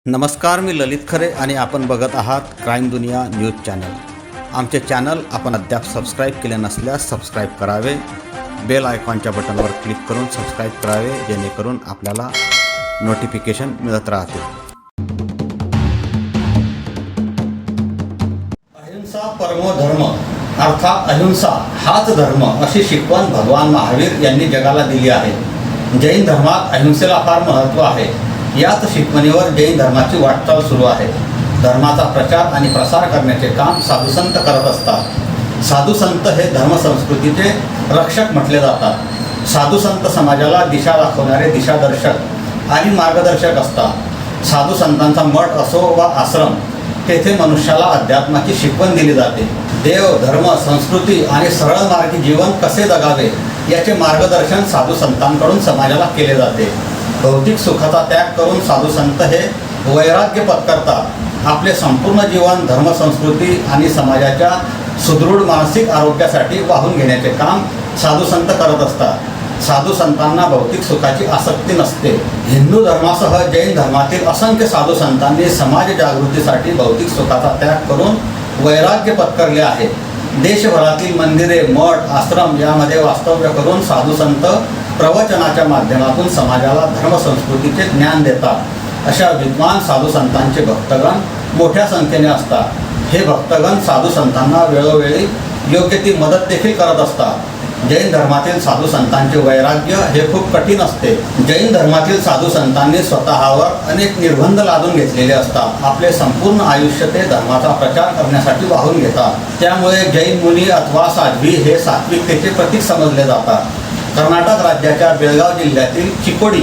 नमस्कार, मी ललित खरे आणि आपण बघत आहात क्राईम दुनिया न्यूज चॅनल. आमचे चॅनल आपण अद्याप सबस्क्राईब केले नसल्यास सबस्क्राईब करावे. बेल आयकॉनच्या बटनवर क्लिक करून सबस्क्राईब करावे, जेणेकरून आपल्याला नोटिफिकेशन मिळत राहते. अहिंसा परमो धर्म अर्थात अहिंसा हाच धर्म अशी शिकवण भगवान महावीर यांनी जगाला दिली आहे. जैन धर्मात अहिंसेला फार महत्त्व आहे. याच शिकवणीवर जैन धर्माची वाटचाल सुरू आहे. धर्माचा प्रचार आणि प्रसार करण्याचे काम साधुसंत करत असतात. साधुसंत हे धर्मसंस्कृतीचे रक्षक म्हटले जातात. साधुसंत समाजाला दिशा दाखवणारे दिशादर्शक आणि मार्गदर्शक असतात. साधुसंतांचा मठ असो वा आश्रम, तेथे मनुष्याला अध्यात्माची शिकवण दिली जाते. देव, धर्म, संस्कृती आणि सरळ मार्गी जीवन कसे जगावे याचे मार्गदर्शन साधुसंतांकडून समाजाला केले जाते. भौतिक सुखाचा त्याग करून साधुसंत हे वैराग्य पत्करतात. आपले संपूर्ण जीवन धर्मसंस्कृती आणि समाजाच्या सुदृढ मानसिक आरोग्यासाठी वाहून घेण्याचे काम साधुसंत करत असतात. साधुसंतांना भौतिक सुखाची आसक्ती नसते. हिंदू धर्मासह जैन धर्मातील असंख्य साधुसंतांनी समाज जागृतीसाठी भौतिक सुखाचा त्याग करून वैराग्य पत्करले आहे. देशभरातील मंदिरे, मठ, आश्रम यामध्ये वास्तव्य करून साधुसंत प्रवचनाच्या माध्यमातून समाजाला धर्मसंस्कृतीचे ज्ञान देतात. अशा विद्वान साधुसंतांचे भक्तगण मोठ्या संख्येने असतात. हे भक्तगण साधुसंतांना वेळोवेळी योग्य ती मदत देखील करत असतात. जैन धर्मातील साधुसंतांचे वैराग्य हे खूप कठीण असते. जैन धर्मातील साधुसंतांनी स्वतःवर अनेक निर्बंध लादून घेतलेले असतात. आपले संपूर्ण आयुष्य ते धर्माचा प्रचार करण्यासाठी वाहून घेतात. त्यामुळे जैन मुनी अथवा साध्वी हे सात्विकतेचे प्रतीक समजले जातात. कर्नाटक राज्याच्या बेळगाव जिल्ह्यातील चिकोडी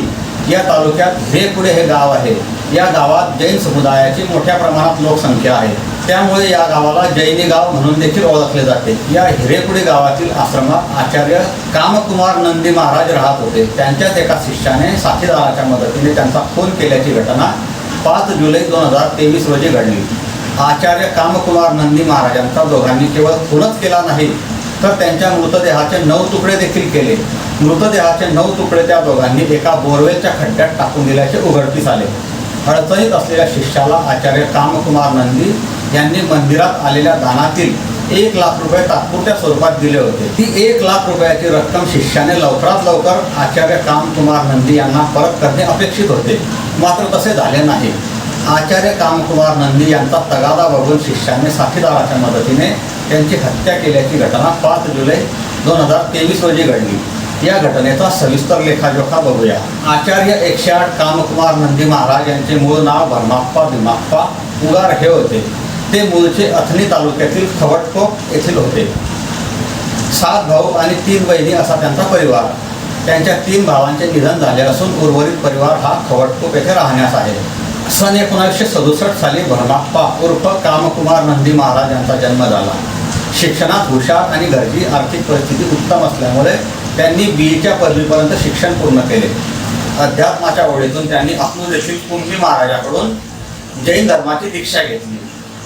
या तालुक्यात हिरेकुडे हे गाव आहे. या गावात जैन समुदायाची मोठ्या प्रमाणात लोकसंख्या आहे. त्यामुळे या गावाला जैनी गाव म्हणून देखील ओळखले जाते. या हिरेकुडे गावातील आश्रमात आचार्य कामकुमार नंदी महाराज राहत होते. त्यांच्याच एका शिष्याने साथीदाराच्या मदतीने त्यांचा खून केल्याची घटना 5 जुलै 2023 रोजी घडली. आचार्य कामकुमार नंदी महाराजांचा दोघांनी केवळ खूनच केला नाही, तर त्यांच्या मृतदेहाचे 9 तुकडे देखील केले. मृतदेहाचे 9 तुकडे त्या दोघांनी एका बोरवेलच्या खड्ड्यात टाकून दिल्याचे उघडकीस आले. अडचणीत असलेल्या शिष्याला आचार्य कामकुमार नंदी यांनी मंदिरात आलेल्या दानातील 1 लाख रुपये तात्पुरत्या स्वरूपात दिले होते. ती 1 लाख रुपयाची रक्कम शिष्याने लवकरात लवकर आचार्य कामकुमार नंदी यांना परत करणे अपेक्षित होते, मात्र तसे झाले नाही. आचार्य कामकुमार नंदी यांचा तगादा बघून शिष्याने साथीदाराच्या मदतीने त्यांची हत्या केल्याची घटना 5 जुलै 2023 रोजी घडली. या घटनेचा सविस्तर लेखाजोखा बघूया. आचार्य 108 कामकुमार नंदी महाराज यांचे मूळ नाव भरमाप्पा भीमाप्पा उगार हे होते. ते मूळचे अथणी तालुक्यातील खवटकोप येथील होते. 7 भाऊ आणि 3 बहिणी असा त्यांचा परिवार. त्यांच्या 3 भावांचे निधन झाले असून उर्वरित परिवार हा खवटकोप येथे राहण्यास आहे. सन 1967 साली भरमाप्पा उर्फ कामकुमार नंदी महाराज यांचा जन्म झाला. शिक्षणात हुशार आणि घरची आर्थिक परिस्थिती उत्तम असल्यामुळे त्यांनी BA पदवीपर्यंत शिक्षण पूर्ण केले. अध्यात्माच्या ओढीतून त्यांनी अकलूज येथील कुंभी महाराजाकडून जैन धर्माची दीक्षा घेतली.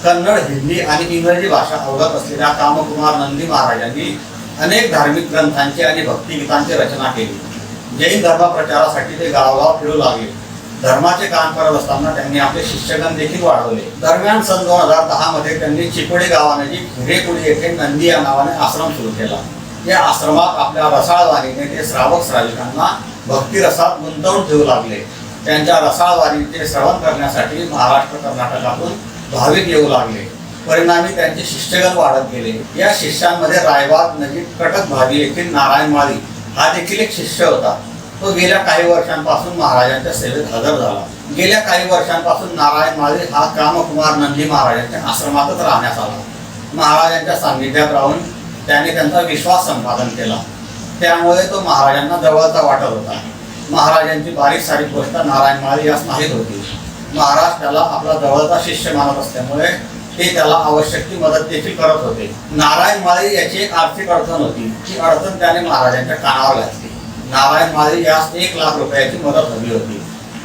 कन्नड, हिंदी आणि इंग्रजी भाषा अवगत असलेल्या कामकुमार नंदी महाराजांनी अनेक धार्मिक ग्रंथांची आणि भक्तिगीतांची रचना केली. जैन धर्म प्रचारासाठी ते गावगाव फिरू लागले. धर्माचे काम करत असताना त्यांनी आपले शिष्यगण देखील वाढवले. दरम्यान सन 2010 मध्ये त्यांनी चिकोडी गावानजीक हिरेकुडी येथे नंदी या नावाने आश्रम सुरू केला. या आश्रमात आपल्या रसाळवाणीने ते श्रावक श्राविकांना भक्तिरसात गुंतवून ठेवू लागले. त्यांच्या रसाळवाणीचे श्रवण करण्यासाठी महाराष्ट्र, कर्नाटकातून भाविक येऊ लागले. परिणामी त्यांचे शिष्यगण वाढत गेले. या शिष्यांमध्ये रायबाग नजीक कटक भावी येथील नारायण माळी हा देखील एक शिष्य होता. तो गेल्या काही वर्षांपासून महाराजांच्या सेवेत हजर झाला. गेल्या काही वर्षांपासून नारायण माळी हा कामकुमार नंदी महाराजांच्या आश्रमातच राहण्यास आला. महाराजांच्या सान्निध्यात राहून त्याने त्यांचा विश्वास संपादन केला. त्यामुळे तो महाराजांना जवळचा वाटत होता. महाराजांची बारीक सारीक गोष्ट नारायण माळी यास माहीत होती. महाराज त्याला आपला जवळचा शिष्य मानत असल्यामुळे ते त्याला आवश्यक ती मदत देखील करत होते. नारायण माळी याची एक आर्थिक अडचण होती. ती अडचण त्याने महाराजांच्या कानावर घातली. नारायण माळी यास 1 लाख रुपयाची मदत हवी होती.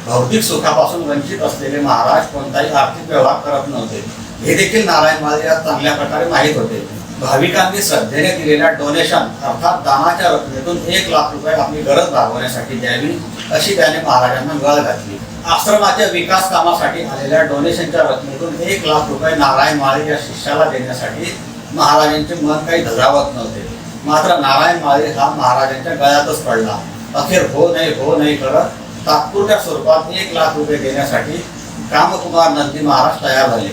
भौतिक सुखापासून वंचित असलेले महाराज कोणताही आर्थिक व्यवहार करत नव्हते. हे देखील नारायण माळी यास चांगल्या प्रकारे माहीत होते. भाविकांनी श्रद्धेने दिलेल्या डोनेशन अर्थात दानाच्या रकमेतून 1 लाख रुपये आपली गरज भागवण्यासाठी द्यावी अशी त्याने महाराजांना गळ घातली. आश्रमाच्या विकास कामासाठी आलेल्या डोनेशनच्या रकमेतून 1 लाख रुपये नारायण माळी या शिष्याला देण्यासाठी महाराजांचे मन काही धजावत नव्हते. मात्र नारायण माळी हा महाराजांच्या गळ्यातच पडला. अखेर हो नाही करत तात्पुरत्या स्वरूपात 1 लाख रुपये देण्यासाठी कामकुमार नंदी महाराज तयार झाले.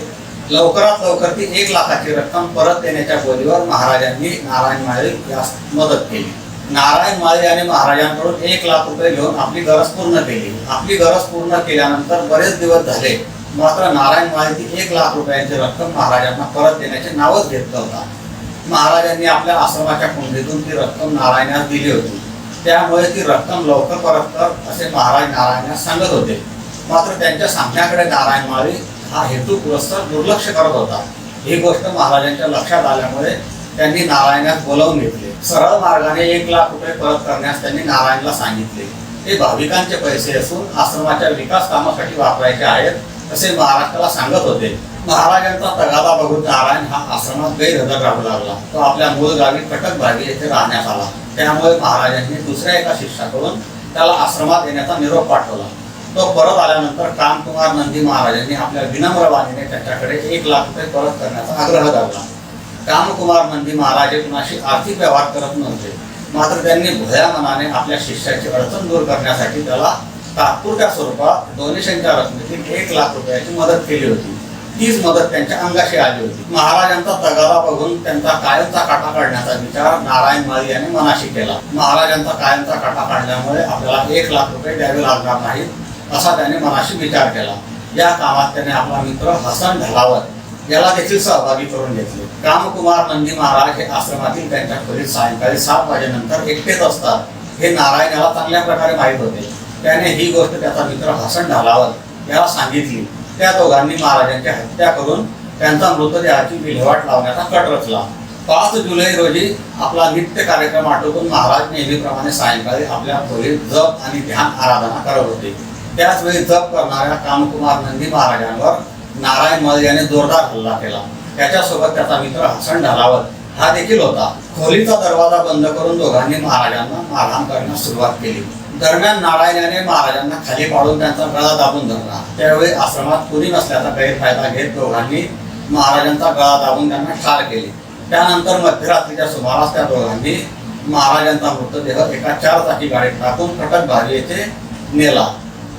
लवकरात लवकर ती 1 लाखाची रक्कम परत देण्याच्या बोलीवर महाराजांनी नारायण माळी यास मदत केली. नारायण माळी आणि महाराजांकडून 1 लाख रुपये घेऊन आपली गरज पूर्ण केली. आपली गरज पूर्ण केल्यानंतर बरेच दिवस झाले, मात्र नारायण माळी ती 1 लाख रुपयांची रक्कम महाराजांना परत देण्याचे नावच घेत नव्हता. महाराजांनी आपल्या आश्रमाच्या कुंडीतून ती रक्कम नारायणास दिली होती. त्यामुळे ती रक्कम लवकर परत कर असे महाराज नारायणास सांगत होते. मात्र त्यांच्या सांगण्याकडे नारायण माळी हा हेतू पुरस्कार दुर्लक्ष करत होता. ही गोष्ट महाराजांच्या लक्षात आल्यामुळे त्यांनी नारायणास बोलावून घेतले. सरळ मार्गाने 1 लाख रुपये परत करण्यास त्यांनी नारायणला सांगितले. ते भाविकांचे पैसे असून आश्रमाच्या विकास कामासाठी वापरायचे आहेत असे महाराष्ट्राला सांगत होते. महाराजांचा तगादा बघून नारायण हा आश्रमात गैरहजर राहू लागला. तो आपल्या मूळ गावी कटकभागी येथे राहण्यास आला. त्यामुळे महाराजांनी दुसऱ्या एका शिष्याकडून त्याला आश्रमात येण्याचा निरोप पाठवला. तो परत आल्यानंतर कामकुमार नंदी महाराजांनी आपल्या विनम्र वाणीने त्याच्याकडे 1 लाख रुपये परत करण्याचा आग्रह धरला. कामकुमार नंदी महाराज कुणाशी आर्थिक व्यवहार करत नव्हते, मात्र त्यांनी भोळ्या मनाने आपल्या शिष्याची अडचण दूर करण्यासाठी त्याला तात्पुरत्या स्वरूपात डोनेशनच्या रकमेतील 1 लाख रुपयाची मदत केली होती. तीच मदत त्यांच्या अंगाशी आली होती. महाराजांचा तगादा बघून त्यांचा कायमचा काटा काढण्याचा विचार नारायण माळी यांनी मनाशी केला. महाराजांचा कायमचा काटा काढल्यामुळे आपल्याला 1 लाख रुपये द्यावे लागणार नाहीत असा त्याने मनाशी विचार केला. या कामात त्याने आपला मित्र हसन ढलावत याला देखील सहभागी करून घेतले. कामकुमार नंदी महाराज हे आश्रमातील त्यांच्या खोलीत सायंकाळी 7 वाजेनंतर एकटेच असतात हे नारायण याला चांगल्या प्रकारे माहीत होते. त्याने ही गोष्ट त्याचा मित्र हसन ढलावत याला सांगितली. त्या दोघांनी महाराजांची हत्या करून त्यांचा मृतदेहाची विल्हेवाट लावण्याचा कट रचला. 5 जुलै रोजी आपला नित्य कार्यक्रम आटोपून महाराज नेहमीप्रमाणे सायंकाळी आपल्या खोलीत जप आणि ध्यान आराधना करत होते. त्याचवेळी जप करणाऱ्या कामकुमार नंदी महाराजांवर नारायण माळी याने जोरदार हल्ला केला. त्याच्यासोबत त्याचा मित्र हसन ढलावत हा देखील होता. खोलीचा दरवाजा बंद करून दोघांनी महाराजांना मारहाण करण्यास सुरुवात केली. दरम्यान नारायण याने महाराजांना खाली पाडून त्यांचा गळा दाबून धरला. त्यावेळी आश्रमात कुणी नसल्याचा गैरफायदा घेत दोघांनी महाराजांचा गळा दाबून त्यांना ठार केले. त्यानंतर मध्यरात्रीच्या सुमारास त्या दोघांनी महाराजांचा मृतदेह एका 4 चाकी गाडीत टाकून कटकभागी येथे नेला.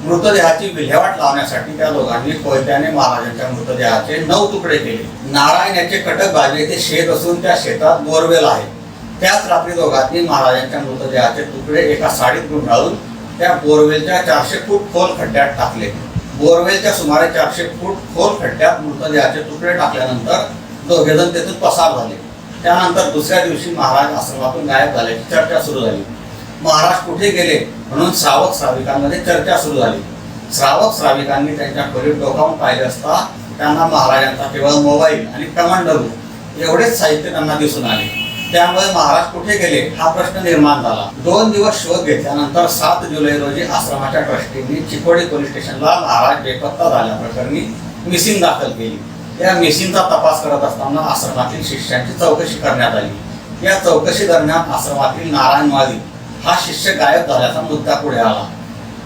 मृतदेहाची विल्हेवाट लावण्यासाठी त्या दोघांनी कोयत्याने महाराजांच्या मृतदेहाचे 9 तुकडे केले. नारायण याचे कटकभागी येथे शेत असून त्या शेतात बोरवेल आहे. त्याच रात्री दोघांनी महाराजांच्या मृतदेहाचे तुकडे एका साडीत गुंडाळून त्या बोरवेलच्या 400 फूट खोल खड्ड्यात टाकले. बोरवेलच्या सुमारे 400 फूट खोल खड्ड्यात मृतदेहाचे तुकडे टाकल्यानंतर दोघेजण तेथून पसार झाले. त्यानंतर दुसऱ्या दिवशी महाराज आश्रमातून गायब झाल्याची चर्चा सुरू झाली. महाराज कुठे गेले म्हणून श्रावक श्राविकांमध्ये चर्चा सुरू झाली. श्रावक श्राविकांनी त्यांच्या खोलीत डोकावून पाहिले असता त्यांना महाराजांचा केवळ मोबाईल आणि कमांडरू एवढेच साहित्य त्यांना दिसून आले. त्यामुळे महाराज कुठे गेले हा प्रश्न निर्माण झाला. 2 दिवस शोध घेतल्यानंतर 7 जुलै रोजी आश्रमाच्या ट्रस्टींनी चिकोडी पोलीस स्टेशनला महाराज बेपत्ता झाल्याप्रकरणी मिसिंग दाखल केली. या मिसिंगचा तपास करत असताना आश्रमातील शिष्यांची चौकशी करण्यात आली. या चौकशी दरम्यान आश्रमातील नारायण माळी हा शिष्य गायब झाल्याचा मुद्दा पुढे आला.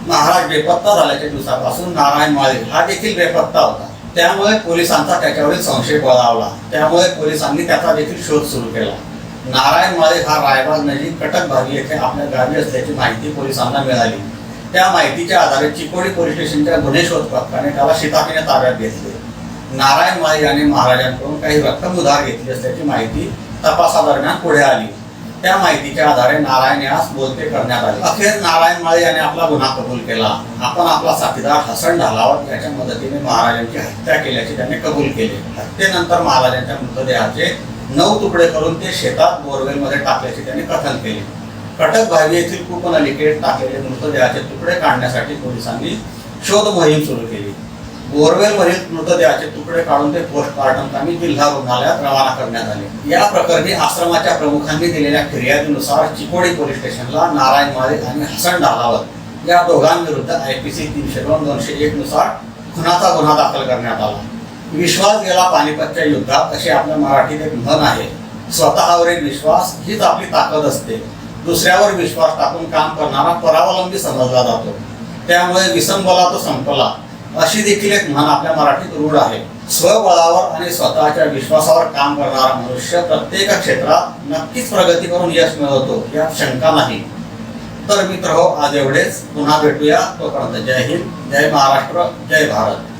महाराज बेपत्ता झाल्याच्या दिवसापासून नारायण माळी हा देखील बेपत्ता होता. त्यामुळे पोलिसांचा त्याच्यावरील संशय बळावला. त्यामुळे पोलिसांनी त्याचा देखील शोध सुरू केला. नारायण माळी हा रायबाग नजीक कटकभागी येथे आपल्या गावी असल्याची माहिती पोलिसांना मिळाली. त्या माहितीच्या आधारे चिकोडी पोलीस स्टेशनच्या गुन्हे शोध पथकाने त्याला शिताफीने ताब्यात घेतले. नारायण माळी याने महाराजांकडून काही रक्कम उधार घेतली असल्याची माहिती तपासादरम्यान पुढे आली. त्या माहितीच्या आधारे नारायण यास बोलते करण्यात आले. अखेर नारायण माळी याने आपला गुन्हा कबूल केला. आपण आपला साथीदार हसन ढलावत याच्या मदतीने महाराजांची हत्या केल्याचे त्याने कबूल केले. हत्येनंतर महाराजांच्या मृतदेहाचे 9 तुकडे करून ते शेतात बोरवेलमध्ये टाकल्याचे त्याने कथन केले. कटकभागी येथील कूपनलिकेत टाकलेले मृतदेहाचे तुकडे काढण्यासाठी पोलिसांनी शोध मोहीम सुरू केली. बोरवेलवरील मृतदेहाचे तुकडे काढून ते पोस्टमार्टम कामी जिल्हा रुग्णालयात रवाना करण्यात आले. या प्रकरणी आश्रमाच्या प्रमुखांनी दिलेल्या फिर्यादीनुसार चिकोडी पोलीस स्टेशनला नारायण माळी आणि हसन ढलावत या दोघांविरुद्ध IPC 302/201 नुसार खुनाचा गुन्हा दाखल करण्यात आला. विश्वास गेला पानिपतच्या युद्धात अशी आपल्या मराठीत एक म्हण आहे. स्वतःवरील विश्वास हीच आपली ताकद असते. दुसऱ्यावर विश्वास टाकून काम करणारा परावलंबी समजला जातो. त्यामुळे विसंबला तो संपला अशी देखील एक म्हण आपल्या मराठीत रूढ आहे. स्वबळावर आणि स्वतःच्या विश्वासावर काम करणारा मनुष्य प्रत्येक क्षेत्रात नक्कीच प्रगती करून यश मिळवतो, यात शंका नाही. तर मित्र हो, आज एवढेच. पुन्हा भेटूया. तोपर्यंत जय हिंद, जय महाराष्ट्र, जय भारत.